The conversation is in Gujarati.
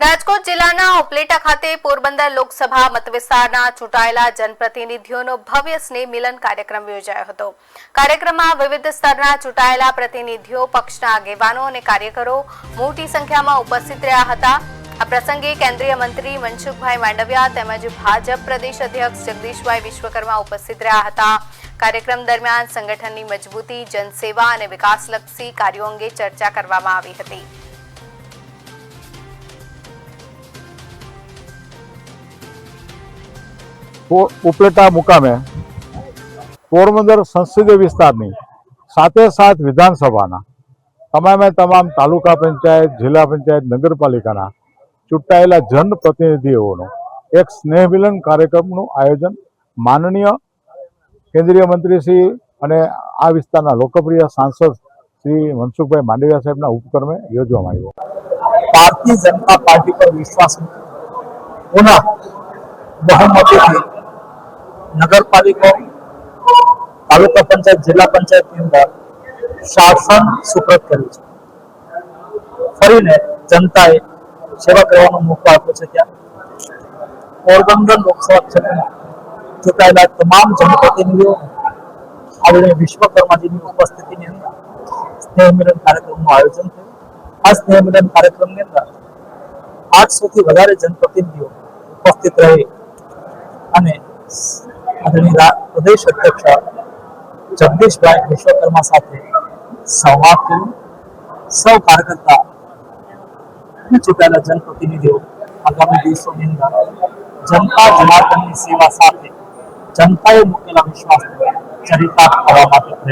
રાજકોટ જિલ્લાના ઉપલેટા ખાતે પોરબંદર લોકસભા મતવિસ્તારના ચૂંટાયેલા જનપ્રતિનિધિઓનો ભવ્ય સ્નેહ મિલન કાર્યક્રમ યોજાયો હતો। કાર્યક્રમમાં વિવિધ સ્તરના ચૂંટાયેલા પ્રતિનિધિઓ, પક્ષના આગેવાનો અને કાર્યકરો મોટી સંખ્યામાં ઉપસ્થિત રહ્યા હતા। આ પ્રસંગે કેન્દ્રીય મંત્રી મનસુખભાઈ માંડવિયા તેમજ ભાજપ પ્રદેશ અધ્યક્ષ જગદીશભાઈ વિશ્વકર્મા ઉપસ્થિત રહ્યા હતા। કાર્યક્રમ દરમિયાન સંગઠનની મજબૂતી, જનસેવા અને વિકાસલક્ષી કાર્યો અંગે ચર્ચા કરવામાં આવી હતી। ઉપલેટા મુકામે પોરબંદર સંસદીય વિસ્તારની સાથે સાથ વિધાનસભાના તમામે તમામ તાલુકા પંચાયત, જિલ્લા પંચાયત, નગરપાલિકાના ચૂંટાયેલા જનપ્રતિનિધિઓનો એક સ્નેહ મિલન કાર્યક્રમનું આયોજન માનનીય કેન્દ્રીય મંત્રી શ્રી અને આ વિસ્તારના લોકપ્રિય સાંસદ શ્રી મનસુખભાઈ માંડવિયા સાહેબના ઉપક્રમે યોજવામાં આવ્યો। भारतीय जनता पार्टी पर विश्वास पुनः बहुमती नगर पालिका, तालुका पंचायत, जिला पंचायत की अंदर शासन सुप्रत કર્યું છે। ફરીને जनताए સેવા કરવાનો મોકો આપ્યો છે। ત્યાં પોરબંદર લોકસભા ક્ષેત્રમાં ચૂંટાયેલા તમામ જનપ્રતિનિધિઓ આદરણીય વિશ્વકર્માજીની ઉપસ્થિતિની અંદર સ્નેહ મિલન કાર્યક્રમનું આયોજન થયું। આ સ્નેહ મિલન કાર્યક્રમની અંદર 800 થી વધારે જનપ્રતિનિધિઓ ઉપસ્થિત રહી અને આદરણીય પ્રદેશ અધ્યક્ષ જગદીશભાઈ વિશ્વકર્મા સાથે સંવાદ કર્યો। સૌ કાર્યકર્તા ચૂંટાયેલા જનપ્રતિનિધિઓ આગામી દિવસોની અંદર જનતા જનાર્દનની સેવા સાથે જનતાએ મૂકેલા વિશ્વાસને ચરિતાર્થ કરવા માટે